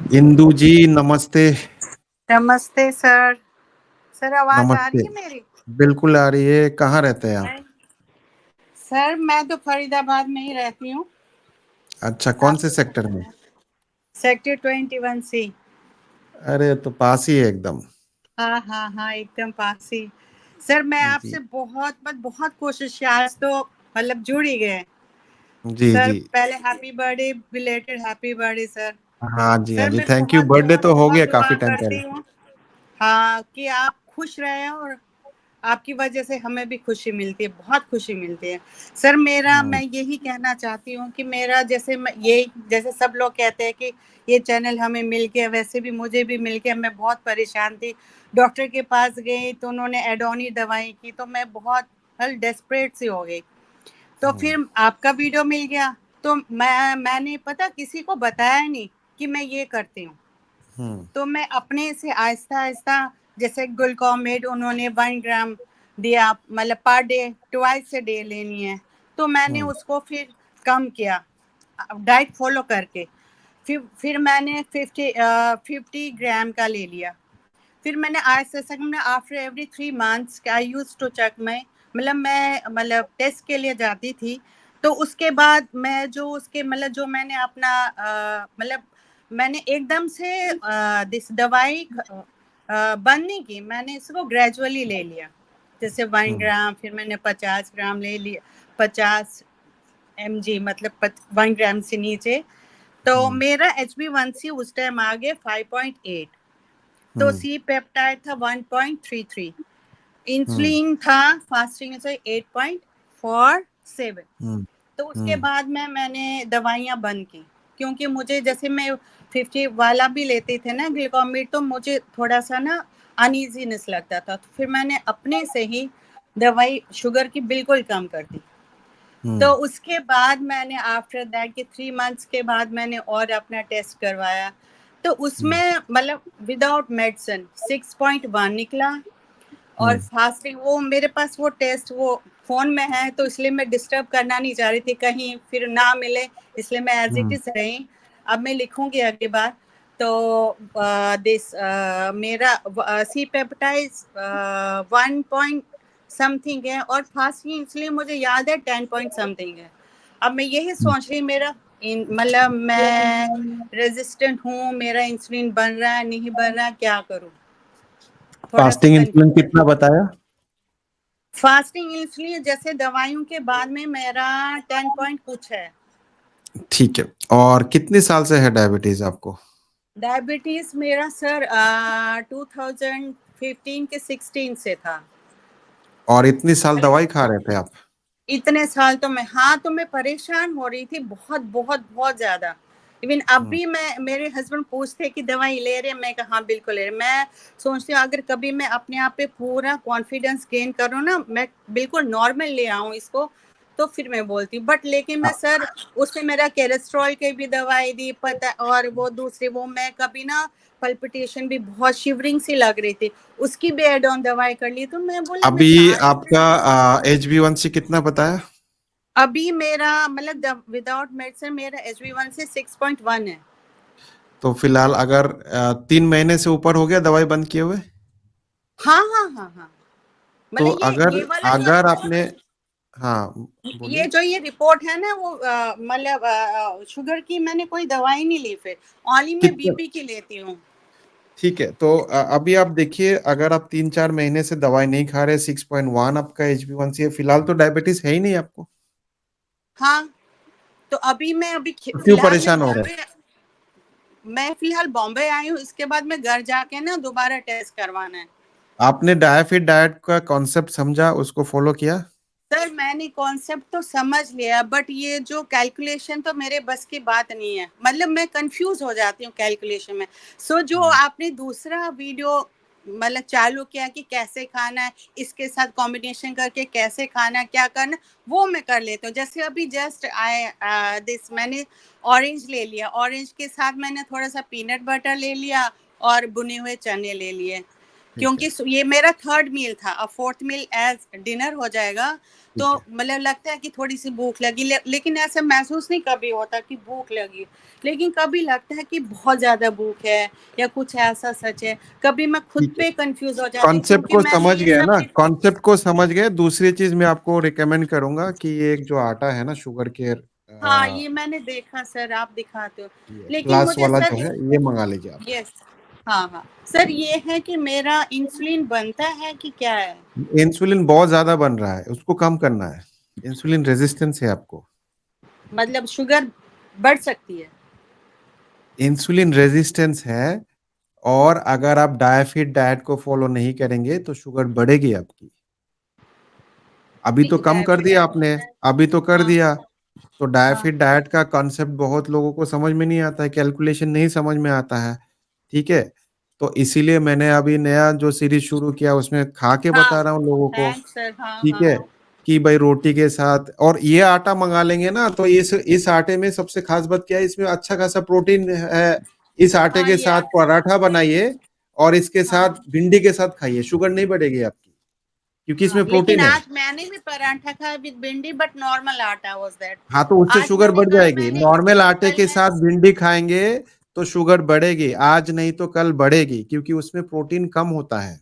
इंदू जी नमस्ते। नमस्ते sir. Sir आवाज आ रही नमस्ते। है मेरी? बिल्कुल आ रही है। कहाँ रहते हैं आप? नहीं। सर मैं तो फरीदाबाद में ही रहती हूँ। अच्छा, कौन आप से सेक्टर में? Sector 21C। अरे तो पास ही है एकदम। हाँ हाँ हाँ, एकदम पास ही। सर मैं जी आपसे बहुत कोशिश की, आज तो मतलब जुड़ ही गए। जी सर जी। पहले happy birthday, belated happy birthday sir. हाँ जी, हाँ सर जी, मैं थैंक यू। बहुत बर्थडे बहुत तो हो बहुत गया दुआ काफी टाइम करती पहले। हूँ। हाँ, कि आप खुश रहे और आपकी वजह से हमें भी खुशी मिलती है, बहुत खुशी मिलती है। सर मेरा हम्म मैं यही कहना चाहती हूँ कि मेरा जैसे ये जैसे सब लोग कहते हैं कि ये चैनल हमें मिल गया, वैसे भी मुझे भी मिल गया। मैं बहुत परेशान थी, डॉक्टर के पास गई तो उन्होंने एडोनी दवाई की, तो मैं बहुत डेस्परेट सी हो गई। तो हम्म फिर आपका वीडियो मिल गया, तो मैंने पता किसी को बताया नहीं कि मैं ये करती हूँ। हम्म तो मैं अपने से आहिस्ता आहिस्ता, जैसे ग्लूकोमेट उन्होंने 1 ग्राम दिया, मतलब per day, twice a day लेनी है। तो मैंने हम्म उसको फिर कम किया, डाइट फॉलो करके। फिर मैंने 50 ग्राम का ले लिया। फिर मैंने आज से मैंने after every 3 months I use to check my, मैं टेस्ट के लिए जाती थी। तो उसके बाद मैं जो उसके जो मैंने अपना मैंने एकदम से दिस दवाई बंद नहीं की, मैंने इसको ग्रेजुअली ले लिया। जैसे वन हम्म ग्राम फिर मैंने 50 ग्राम ले लिया, 50 mg, मतलब 1 ग्राम से नीचे। तो हम्म मेरा HB1C उस टाइम आ गया 5.8। तो हम्म सी पेप्टाइड था 1.33, हम्म इंसुलिन था फास्टिंग से 8.47। हम्म तो उसके हम्म बाद मैंने दवाइयाँ बंद की, क्योंकि मुझे जैसे मैं 50 वाला भी लेते थे ना ग्लूकोमीट, तो मुझे थोड़ा सा ना अनईजीनेस लगता था। तो फिर मैंने अपने से ही दवाई शुगर की बिल्कुल कम कर दी। तो हम्म उसके बाद मैंने आफ्टर दैट के 3 मंथ्स के बाद मैंने और अपना टेस्ट करवाया। तो हम्म उसमें विदाउट मेडिसिन 6.1 निकला। और हम्म फास्टिंग वो मेरे पास वो टेस्ट वो फोन में है, तो इसलिए मैं डिस्टर्ब करना नहीं चाह रही थी कहीं फिर ना मिले, इसलिए मैं एज इट हम्म इज रही। अब मैं लिखूंगी अगली बार। तो दिस मेरा सी पेप्टाइज 1 पॉइंट समथिंग है, और फास्टिंग इसलिए मुझे याद है 10 पॉइंट समथिंग है। अब मैं यही सोच रही मेरा मैं रेजिस्टेंट हूँ, मेरा इंसुलिन बन रहा है नहीं बन रहा, क्या करूँ? थोड़ा सा फास्टिंग इंसुलिन कंफ्यूज। कितना बताया? फास्टिंग इसलिए जैसे दवाइयों के बाद में मेरा 10 पॉइंट कुछ है। ठीक है। और कितने साल से है डायबिटीज आपको? डायबिटीज मेरा सर 2015 के 16 से था। और इतनी साल दवाई खा रहे थे आप? इतने साल तो मैं, हाँ, तो मैं परेशान हो रही थी बहुत बहुत बहुत ज्यादा। इवन अब हम्म भी मैं, मेरे हस्बैंड पूछते कि दवाई ले रहे, मैं कहा हाँ बिल्कुल ले रहे। मैं सोचती हूँ अगर कभी मैं अपने आप पे पूरा कॉन्फिडेंस गेन करूँ ना, मैं बिल्कुल नॉर्मल ले आऊँ इसको, तो फिर मैं बोलती हूँ। बट लेकिन मैं सर, उसने मेरा कोलेस्ट्रॉल की भी दवाई दी पता, और वो दूसरी वो मैं कभी ना पल्पिटेशन भी बहुत शिवरिंग सी लग रही थी, उसकी भी एड ऑन दवाई कर ली। तो मैं बोली मैं अभी कहाँ से आपका HB1C कितना बताया? अभी मेरा विदाउट मेडिसिन मेरा HB1 से 6.1 है। तो फिलहाल अगर 3 महीने से ऊपर हो गया दवाई बंद किए हुए, हाँ हाँ हाँ हाँ, तो ये अगर ये वाला जो, अगर आपने, हाँ ये बोलिए। जो ये रिपोर्ट है ना, वो शुगर की मैंने कोई दवाई नहीं ली, फिर ओनली मैं कितना? BP की लेती हूँ। ठीक है, तो अभी आप देखिए, अगर आप 3-4 महीने से दवाई नहीं खा रहे, 6.1 आपका HB1C है, फिलहाल तो डायबिटीज है ही नहीं आपको। हाँ, तो अभी मैं तो क्यों फिलहाल परेशान हो रहे हैं? मैं फिलहाल बॉम्बे आई हूँ, इसके बाद मैं घर जाके ना दोबारा टेस्ट करवाना है। आपने डायफिट डाइट का कॉन्सेप्ट समझा, उसको फॉलो किया? सर मैंने कॉन्सेप्ट तो समझ लिया, बट ये जो कैलकुलेशन तो मेरे बस की बात नहीं है, मैं कंफ्यूज हो जाती हूँ कैलकुलेशन में। जो हम्म आपने दूसरा वीडियो चालू किया कि कैसे खाना है, इसके साथ कॉम्बिनेशन करके कैसे खाना है, क्या करना, वो मैं कर लेती हूँ। जैसे अभी जस्ट आए दिस मैंने ऑरेंज ले लिया, ऑरेंज के साथ मैंने थोड़ा सा पीनट बटर ले लिया और भुने हुए चने ले लिए। ठीक है, ये मेरा थर्ड मील था, अब फोर्थ मील एज डिनर हो जाएगा। तो ठीक है। मतलब लगता है कि थोड़ी सी भूख लगी, लेकिन ऐसा महसूस नहीं कभी होता कि भूख लगी, लेकिन कभी लगता है कि बहुत ज्यादा भूख है या कुछ ऐसा सच है। कभी मैं खुद ठीक है, पे कंफ्यूज हो जाती हूँ कॉन्सेप्ट क्योंकि को मैंने समझ ये गए सब ना, कॉन्सेप्ट को समझ गए। दूसरी चीज मैं आपको रिकमेंड करूंगा कि ये एक जो आटा है ना, शुगर केयर, हाँ, ये मैंने देखा सर, आप दिखाते हो। ये लेकिन क्लास मुझे वाला सर जो है ये मंगा लीजिए आप। यस, हाँ हाँ सर, ये है कि मेरा इंसुलिन बनता है कि क्या है? इंसुलिन बहुत ज्यादा बन रहा है, उसको कम करना है। इंसुलिन रेजिस्टेंस है आपको। मतलब शुगर बढ़ सकती है? इंसुलिन रेजिस्टेंस है। और अगर आप डायफिट डाइट को फॉलो नहीं करेंगे तो शुगर बढ़ेगी आपकी। अभी तो नहीं, कम कर दिया आपने, अभी तो कर हाँ दिया। तो हाँ डायफिट डाइट का कॉन्सेप्ट बहुत लोगों को समझ में नहीं आता है, कैलकुलेशन नहीं समझ में आता है। ठीक है। तो इसीलिए मैंने अभी नया जो सीरीज शुरू किया उसमें खा के हाँ, बता रहा हूँ लोगों को। थैंक्स सर, हाँ ठीक हाँ है। कि भाई रोटी के साथ, और ये आटा मंगा लेंगे ना, तो इस आटे में सबसे खास बात क्या है, इसमें अच्छा खासा प्रोटीन है। इस आटे हाँ, के ये साथ आप पराठा बनाइए और इसके हाँ साथ भिंडी के साथ खाइए, शुगर नहीं बढ़ेगी आपकी, क्योंकि हाँ, इसमें लेकिन प्रोटीन है। आज मैंने भी पराठा खाया विद भिंडी, बट नॉर्मल आटा वाज दैट। हाँ, तो उससे आज शुगर मैंने बढ़ कल जाएगी। मैंने नॉर्मल आटे कल के मैं साथ भिंडी खाएंगे तो शुगर बढ़ेगी, आज नहीं तो कल बढ़ेगी, क्योंकि उसमें प्रोटीन कम होता है।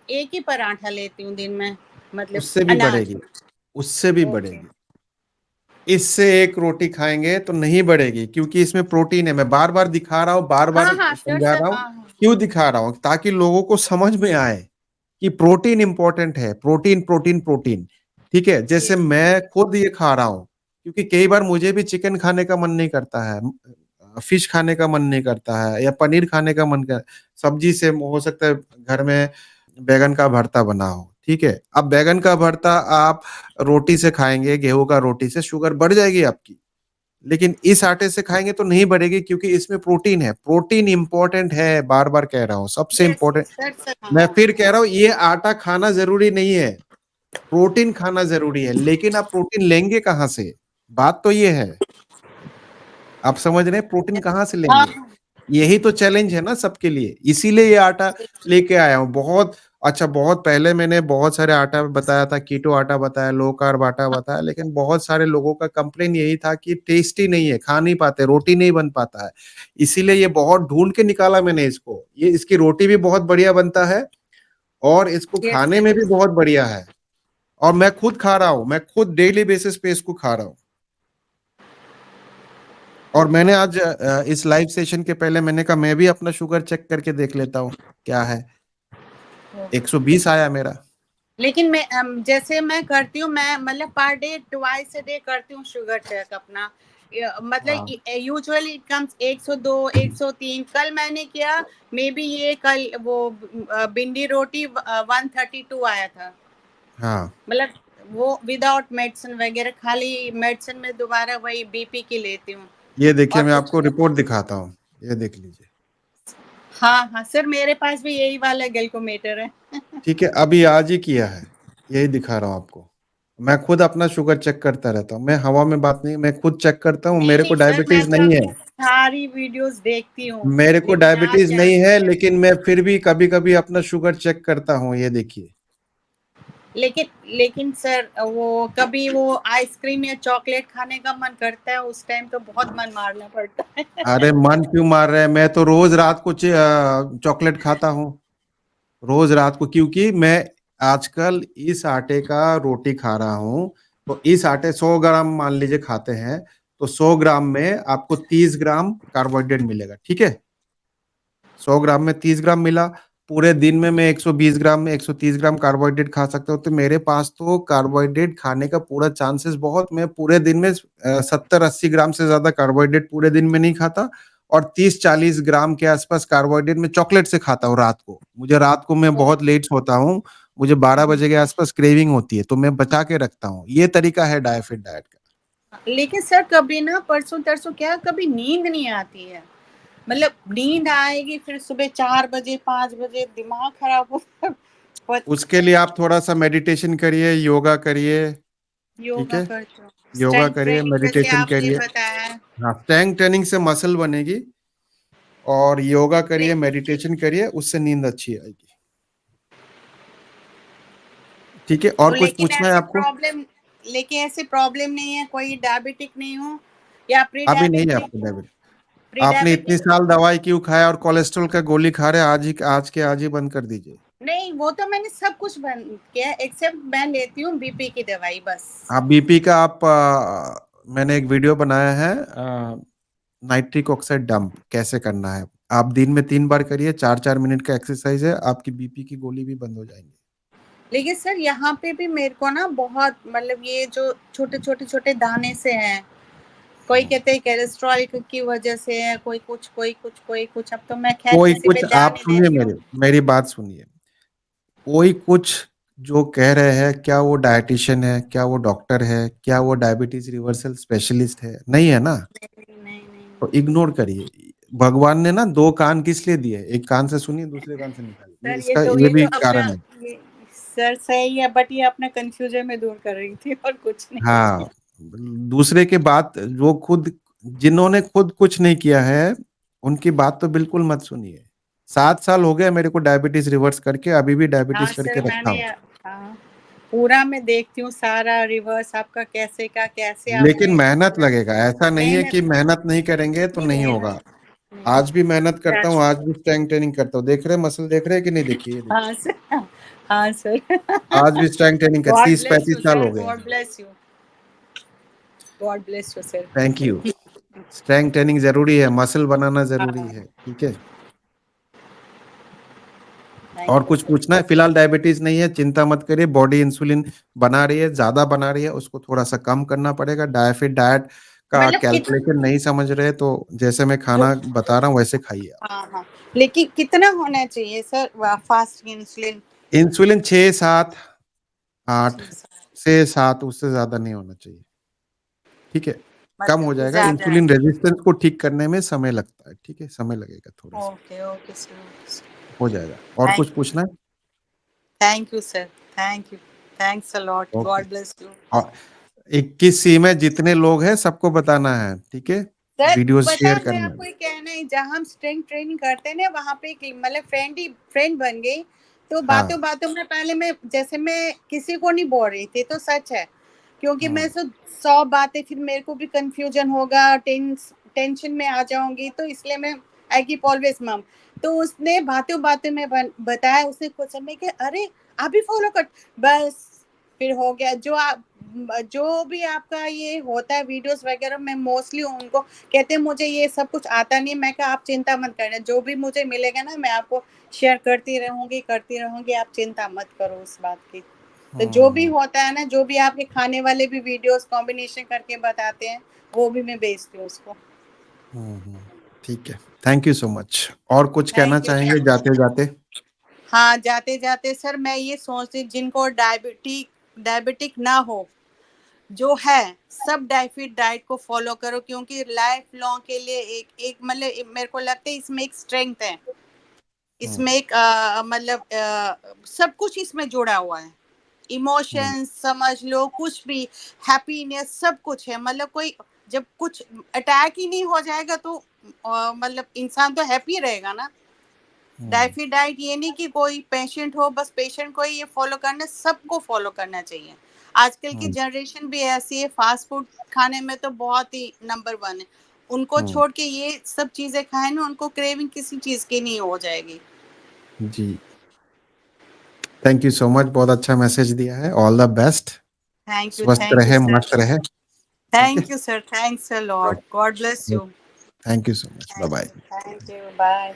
एक ही पराठा लेती हूँ दिन में, मतलब उससे भी अनाज। बढ़ेगी, उससे भी ओके। बढ़ेगी। इससे एक रोटी खाएंगे तो नहीं बढ़ेगी, क्योंकि इसमें प्रोटीन है। मैं बार बार दिखा रहा हूँ, बार बार हाँ हाँ श्योर समझा सर, रहा हूँ। हाँ हाँ। क्यों दिखा रहा हूँ? ताकि लोगों को समझ में आए कि प्रोटीन इंपॉर्टेंट है, प्रोटीन प्रोटीन प्रोटीन। ठीक है। जैसे यस मैं खुद ये खा रहा हूँ, क्योंकि कई बार मुझे भी चिकन खाने का मन नहीं करता है, फिश खाने का मन नहीं करता है, या पनीर खाने का मन कर, सब्जी से हो सकता है घर में बैगन का भरता बना हो। ठीक है। अब बैगन का भरता आप रोटी से खाएंगे, गेहूं का रोटी से, शुगर बढ़ जाएगी आपकी। लेकिन इस आटे से खाएंगे तो नहीं बढ़ेगी, क्योंकि इसमें प्रोटीन है। प्रोटीन इंपॉर्टेंट है, बार बार कह रहा हूँ, सबसे यस इंपॉर्टेंट। सर सर, मैं हाँ। फिर कह रहा हूँ, ये आटा खाना जरूरी नहीं है, प्रोटीन खाना जरूरी है। लेकिन आप प्रोटीन लेंगे कहाँ से? बात तो ये है। आप समझ रहे हैं, प्रोटीन कहाँ से हाँ लेंगे? यही तो चैलेंज है ना सबके लिए, इसीलिए ये आटा लेके आया हूँ। बहुत अच्छा, बहुत पहले मैंने बहुत सारे आटा बताया था, कीटो आटा बताया, लो कार्ब आटा बताया, लेकिन बहुत सारे लोगों का कंप्लेन यही था कि टेस्टी नहीं है, खा नहीं पाते, रोटी नहीं बन पाता है। इसीलिए ये बहुत ढूंढ के निकाला मैंने इसको। ये इसकी रोटी भी बहुत बढ़िया बनता है, और इसको यस खाने में सर। भी बहुत बढ़िया है। और मैं खुद खा रहा हूँ, मैं खुद डेली बेसिस पे इसको खा रहा हूँ। और मैंने आज इस लाइव सेशन के पहले मैंने कहा मैं भी अपना शुगर चेक करके देख लेता हूँ क्या है। 120 आया मेरा। लेकिन मैं जैसे मैं करती हूँ, मैं मतलब per day twice a day करती हूँ शुगर चेक अपना। हाँ, मतलब यूजुअली इट कम्स 102 103। कल मैंने किया, मे बी ये कल वो भिंडी रोटी 132 आया था। हाँ, मतलब वो विदाउट मेडिसिन वगैरह, खाली मेडिसिन में दोबारा वही बीपी की लेती हूँ ये देखिए, और मैं कुछ। आपको रिपोर्ट दिखाता हूँ, ये देख लीजिए। हाँ हाँ सर, मेरे पास भी यही वाला गैल्कोमीटर है। ठीक है, अभी आज ही किया है, यही दिखा रहा हूँ आपको। मैं खुद अपना शुगर चेक करता रहता हूँ, मैं हवा में बात नहीं, मैं खुद चेक करता हूँ। नहीं मेरे को नहीं सर, मैं डायबिटीज तो नहीं है, आपकी सारी वीडियोस देखती हूँ, मेरे को लेकिन आज डायबिटीज नहीं है, लेकिन मैं फिर भी कभी कभी अपना शुगर चेक करता हूँ, ये देखिए। लेकिन लेकिन सर, वो कभी वो आइसक्रीम या चॉकलेट खाने का मन करता है, उस टाइम तो बहुत मन मारना पड़ता है। अरे मन क्यों मार रहे हैं? मैं तो रोज रात को चॉकलेट खाता हूँ, रोज रात को, क्योंकि मैं आजकल इस आटे का रोटी खा रहा हूँ। तो इस आटे 100 ग्राम मान लीजिए खाते हैं, तो 100 ग्राम में आपको 30 ग्राम कार्बोहाइड्रेट मिलेगा। ठीक है। 100 ग्राम में 30 ग्राम मिला। पूरे दिन में मैं 120 ग्राम में 130 ग्राम कार्बोहाइड्रेट खा सकता हूँ। तो मेरे पास तो कार्बोहाइड्रेट खाने का पूरा चांसेस बहुत, मैं पूरे दिन में 70-80 ग्राम से ज्यादा कार्बोहाइड्रेट पूरे दिन में नहीं खाता। और 30-40 ग्राम के आसपास कार्बोहाइड्रेट में चॉकलेट से खाता हूँ रात को। मुझे रात को मैं बहुत लेट सोता हूँ, मुझे 12 बजे के आसपास क्रेविंग होती है, तो मैं बचा के रखता हूँ। ये तरीका है डायफिट डाइट का। लेकिन सर कभी ना परसों तरसों क्या, कभी नींद नहीं आती है। मतलब नींद आएगी फिर सुबह 4 बजे 5 बजे, दिमाग खराब होता है। उसके लिए आप थोड़ा सा मेडिटेशन करिए, योगा करिए। ठीक योगा है। करती हूँ, योगा स्ट्रेंथ करिए, ट्रेनिंग जैसे मेडिटेशन आपने करिए। बताया है। हाँ, स्ट्रेंथ ट्रेनिंग से मसल बनेगी। और योगा करिए, मेडिटेशन करिए, उससे नींद अच्छी आएगी। ठीक है, और तो कुछ पूछना है आपको? लेकिन ऐसे प्रॉब्लम नहीं है, कोई डायबिटिक नहीं हूँ या प्री अभी नहीं है डायबिटिक आपको हूँ? डायबिटीज? प्री आपने इतनी डायबिटिक साल दवाई क्यों खाया और कोलेस्ट्रॉल का गोली खा रहे हैं? आज ही बंद कर दीजिए। नहीं, वो तो मैंने सब कुछ बंद किया एक्सेप्ट मैं लेती हूँ बीपी की दवाई बस। आप बीपी का मैंने एक वीडियो बनाया है, नाइट्रिक ऑक्साइड डंप कैसे करना है। आप दिन में 3 बार करिए, 4-4 मिनट का एक्सरसाइज है, आपकी बीपी की गोली भी बंद हो जाएंगी। लेकिन सर यहाँ पे भी मेरे को ना बहुत मतलब ये जो छोटे दाने से हैं, कोई कहते हैं कोलेस्ट्रॉल की वजह से है, कोई कुछ। अब तो मैं खैर कोई किसी पे कुछ, ध्यान आप नहीं सुनिए, देती हूँ। मेरी बात सुनिए। कोई कुछ जो कह रहे हैं, क्या वो डायटिशियन है, क्या वो डॉक्टर है, क्या वो डायबिटीज रिवर्सल स्पेशलिस्ट है? नहीं है ना। नहीं। तो इग्नोर करिए। भगवान ने ना 2 कान किस लिए दिए? एक कान से सुनिए, दूसरे कान से निकालिए, सर इसका ये ये भी जो अपना कारण है। ये सर सही है, बट ये अपना कंफ्यूजन में दूर कर रही थी और कुछ नहीं। हाँ, दूसरे के बात, जो खुद, जिन्होंने खुद कुछ नहीं किया है, उनकी बात तो बिल्कुल मत सुनिए। 7 साल हो गए मेरे को डायबिटीज रिवर्स करके, अभी भी डायबिटीज हाँ करके सर रखा हूँ। हाँ पूरा मैं देखती हूँ सारा रिवर्स आपका कैसे लेकिन आपने मेहनत लगेगा, ऐसा नहीं है मेहनत कि मेहनत नहीं करेंगे तो नहीं नहीं होगा। मेहनत नहीं। आज भी मेहनत करता हूँ, आज भी स्ट्रेंथ ट्रेनिंग करता हूँ। देख रहे हैं मसल, देख रहे हैं कि नहीं? देखिए, ये देखिए, हाँ सर हाँ सर आज भी स्ट्रेंथ ट्रेनिंग कर, गॉड तीस ब्लेस पैंतीस यू साल सर, हो गए हैं। God bless you sir. Thank you. Strength training जरूरी है, मसल बनाना जरूरी हाँ है। ठीक है। थैंक और यू कुछ सर। पूछना है? फिलहाल डायबिटीज नहीं है, चिंता मत करिए। बॉडी इंसुलिन बना रही है, ज्यादा बना रही है, उसको थोड़ा सा कम करना पड़ेगा। डाइट का मतलब कैलकुलेशन नहीं समझ रहे तो जैसे मैं खाना बता रहा हूँ वैसे खाइए आप। हाँ लेकिन कितना होना चाहिए सर फास्ट इंसुलिन? इंसुलिन 6, 7, 8 से 7, उससे ज्यादा नहीं होना चाहिए। ठीक है, कम हो मतलब जाएगा। ज्यादा है। इंसुलिन रेजिस्टेंस को ठीक करने में समय लगता है। ठीक है, समय लगेगा थोड़ा सा, ओके सर। हो जाएगा। और कुछ पूछना है? Thank you sir, thank you, thanks a lot, okay. God bless you. और 21 सी में जितने लोग हैं सबको बताना है। ठीक है, सर वीडियो पता शेयर है मैं करना आपको है। एक कहना है, जहाँ हम स्ट्रेंथ ट्रेनिंग करते हैं ना वहाँ पे एक मतलब फ्रेंड बन गई। तो हाँ। बातों बातों में पहले मैं किसी को नहीं बोल रही थी, तो सच है। क्योंकि मैं हम्म। 100 बातें फिर मेरे को भी कंफ्यूजन होगा, टेंशन में आ जाऊंगी, तो इसलिए मैं आई कीप ऑलवेज मम। तो उसने बातों बातों में बताया, उसने कुछ समय के अरे आप भी फॉलो कर, बस फिर हो गया। जो भी आपका ये होता है वीडियोस वगैरह, मैं मोस्टली उनको कहते हैं मुझे ये सब कुछ आता नहीं। मैं कहा आप चिंता मत करना, जो भी मुझे मिलेगा ना मैं आपको शेयर करती रहूंगी, आप चिंता मत करो उस बात की। तो जो भी हम्म। होता है ना, जो भी आपके खाने वाले भी वीडियोस कॉम्बिनेशन करके बताते हैं, वो भी मैं भेजती हूँ उसको। ठीक है, थैंक यू सो मच। और कुछ कहना थैंक यू चाहेंगे सर। जाते जाते? हाँ जाते जाते सर मैं ये सोचती, जिनको डायबिटिक ना हो, जो है सब डाइफिट डाइट को फॉलो करो, क्योंकि लाइफ लॉन्ग के लिए एक एक मतलब मेरे को लगता है इसमें एक स्ट्रेंथ है। हम्म। इसमें एक मतलब सब कुछ इसमें जुड़ा हुआ है। हम्म। इमोशंस समझ लो, कुछ भी हैप्पीनेस सब कुछ है। मतलब कोई जब कुछ अटैक ही नहीं हो जाएगा तो मतलब इंसान तो हैप्पी रहेगा ना। हम्म। डाइफी डाइट ये नहीं कि कोई पेशेंट हो, बस पेशेंट को ही ये फॉलो करना, सबको फॉलो करना चाहिए। आजकल की हम्म। जनरेशन भी ऐसी है, फास्ट फूड खाने में तो बहुत ही नंबर 1 है। उनको हम्म। छोड़ के ये सब चीजें खाए ना, उनको क्रेविंग किसी चीज की नहीं हो जाएगी। जी, थैंक यू सो मच, बहुत अच्छा मैसेज दिया है। All the best. स्वस्थ थैंक यू रहे, सर। मस्त रहे। ठीक है। Thank you sir, thanks a lot, God bless you. Thank you so much, bye bye. Thank you, bye.